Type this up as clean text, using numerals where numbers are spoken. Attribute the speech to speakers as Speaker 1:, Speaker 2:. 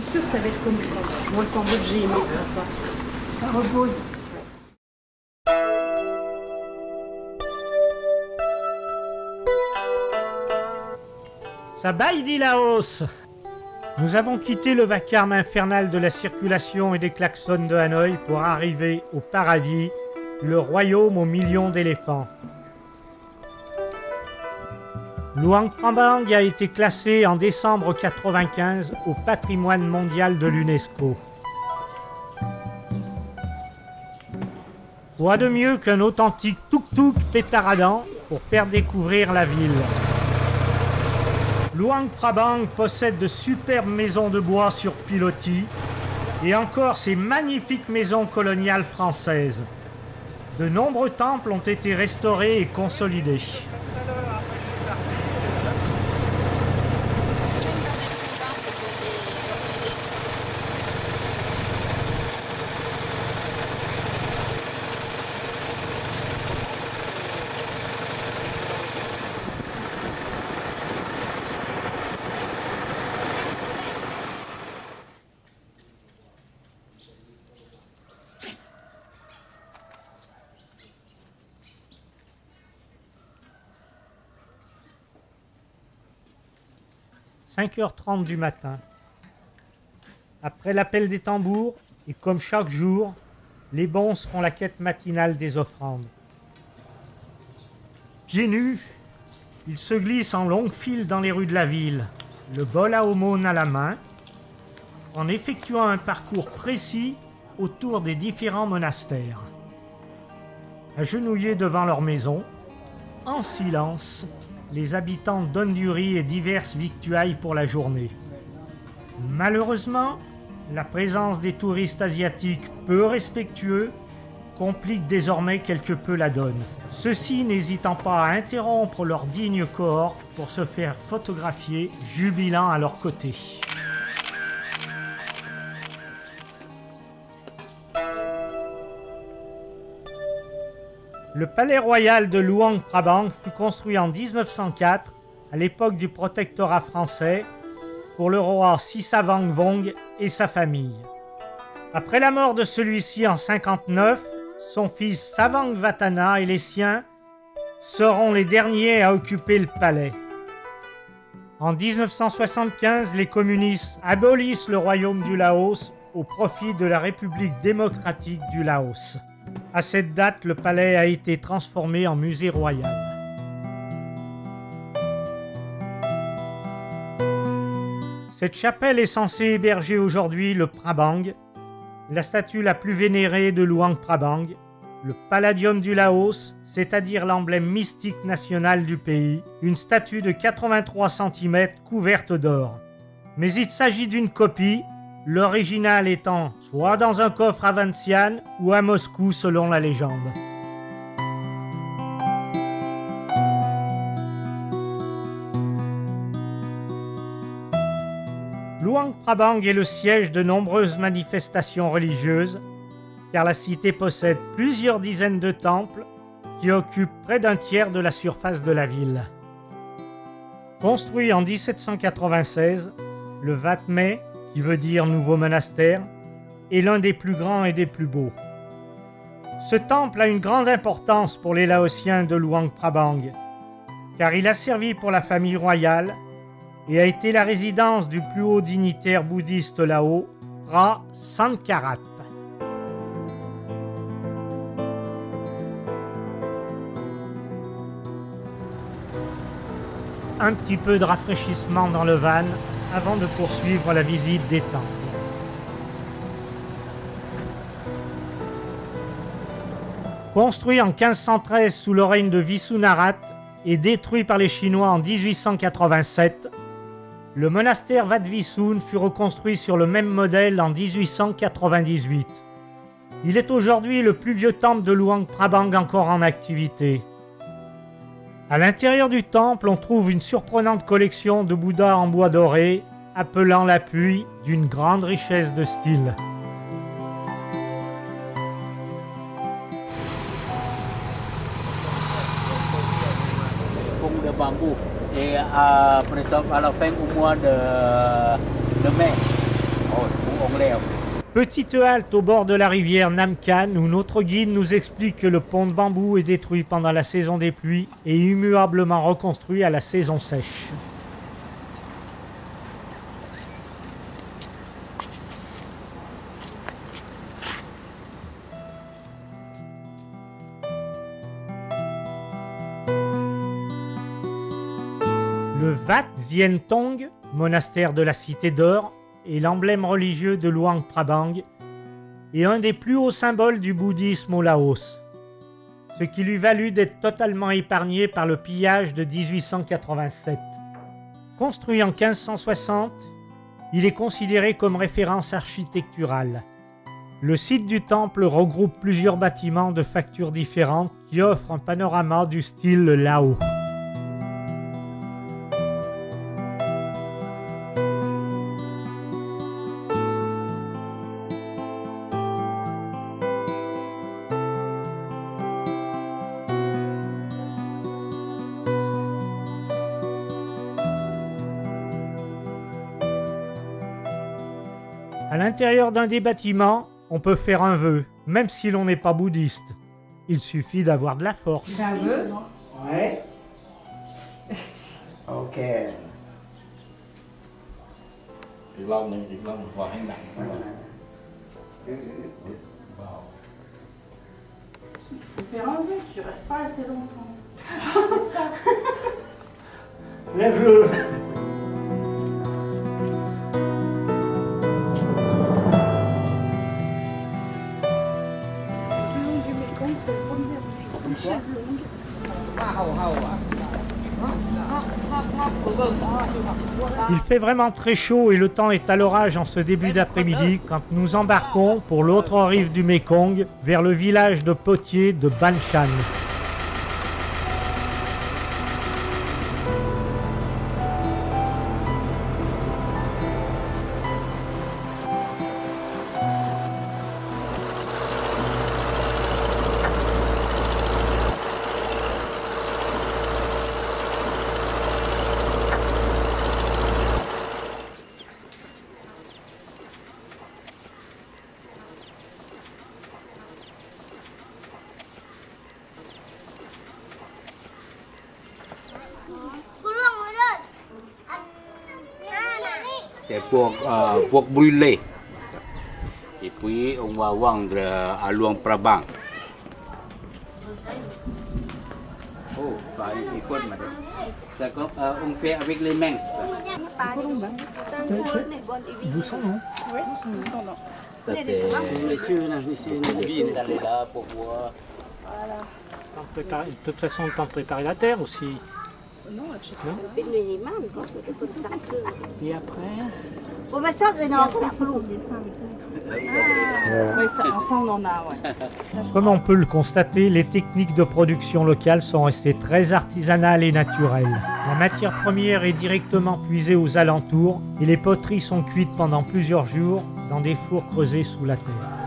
Speaker 1: C'est sûr que ça va être comme moi, le Cambodge, j'ai aimé ça. Ça repose.
Speaker 2: Ça baille, dit Laos. Nous avons quitté le vacarme infernal de la circulation et des klaxons de Hanoï pour arriver au paradis, le royaume aux millions d'éléphants. Luang Prabang a été classé en décembre 1995 au patrimoine mondial de l'UNESCO. Quoi de mieux qu'un authentique tuk-tuk pétaradant pour faire découvrir la ville? Luang Prabang possède de superbes maisons de bois sur pilotis et encore ces magnifiques maisons coloniales françaises. De nombreux temples ont été restaurés et consolidés. « 5h30 du matin. Après l'appel des tambours, et comme chaque jour, les bons feront la quête matinale des offrandes. Pieds nus, ils se glissent en longue file dans les rues de la ville, le bol à aumône à la main, en effectuant un parcours précis autour des différents monastères. Agenouillés devant leur maison, en silence, les habitants donnent du riz et diverses victuailles pour la journée. Malheureusement, la présence des touristes asiatiques peu respectueux complique désormais quelque peu la donne. Ceux-ci n'hésitant pas à interrompre leur digne cohorte pour se faire photographier, jubilant à leur côté. Le palais royal de Luang Prabang fut construit en 1904, à l'époque du protectorat français, pour le roi Sisavangvong et sa famille. Après la mort de celui-ci en 1959, son fils Savangvatthana et les siens seront les derniers à occuper le palais. En 1975, les communistes abolissent le royaume du Laos au profit de la République démocratique du Laos. À cette date, le palais a été transformé en musée royal. Cette chapelle est censée héberger aujourd'hui le Prabang, la statue la plus vénérée de Luang Prabang, le Palladium du Laos, c'est-à-dire l'emblème mystique national du pays, une statue de 83 cm couverte d'or. Mais il s'agit d'une copie, l'original étant soit dans un coffre à Vientiane ou à Moscou selon la légende. Luang Prabang est le siège de nombreuses manifestations religieuses, car la cité possède plusieurs dizaines de temples qui occupent près d'un tiers de la surface de la ville. Construit en 1796, le Wat Mei, qui veut dire nouveau monastère, est l'un des plus grands et des plus beaux. Ce temple a une grande importance pour les Laotiens de Luang Prabang, car il a servi pour la famille royale et a été la résidence du plus haut dignitaire bouddhiste Lao, Phra Sangkarat. Un petit peu de rafraîchissement dans le van avant de poursuivre la visite des temples. Construit en 1513 sous le règne de Visunarat et détruit par les Chinois en 1887, le monastère Wat Visun fut reconstruit sur le même modèle en 1898. Il est aujourd'hui le plus vieux temple de Luang Prabang encore en activité. À l'intérieur du temple, on trouve une surprenante collection de Bouddhas en bois doré, appelant l'appui d'une grande richesse de style.
Speaker 3: De bambou et à la fin au mois de mai.
Speaker 2: Petite halte au bord de la rivière Namkan où notre guide nous explique que le pont de bambou est détruit pendant la saison des pluies et immuablement reconstruit à la saison sèche. Le Wat Zien Thong, monastère de la Cité d'Or, est l'emblème religieux de Luang Prabang et un des plus hauts symboles du bouddhisme au Laos, ce qui lui valut d'être totalement épargné par le pillage de 1887. Construit en 1560, il est considéré comme référence architecturale. Le site du temple regroupe plusieurs bâtiments de factures différentes qui offrent un panorama du style Lao. À l'intérieur d'un des bâtiments, on peut faire un vœu, même si l'on n'est pas bouddhiste. Il suffit d'avoir de la force.
Speaker 1: C'est un vœu?
Speaker 2: Ouais.
Speaker 3: Ok.
Speaker 4: อีกรอบหนึ่งพอให้หนัก
Speaker 1: Faut faire un vœu, tu restes pas assez longtemps. C'est ça.
Speaker 2: Lève-le.
Speaker 1: Le long du Mekong, c'est le premier. Une chaise longue.
Speaker 2: Il fait vraiment très chaud et le temps est à l'orage en ce début d'après-midi quand nous embarquons pour l'autre rive du Mekong vers le village de potiers de Ban Chan.
Speaker 4: C'est pour brûler. Et puis on va vendre à Luang Prabang. Oh, bah, il faut madame. Ça, on fait avec les mains.
Speaker 2: Doucement, non?
Speaker 4: Ça, c'est là pour voir.
Speaker 2: De toute façon, le temps de préparer la terre aussi. Non? Et après?
Speaker 1: Oui, ça on en a, ouais.
Speaker 2: Comme on peut le constater, les techniques de production locale sont restées très artisanales et naturelles. La matière première est directement puisée aux alentours et les poteries sont cuites pendant plusieurs jours dans des fours creusés sous la terre.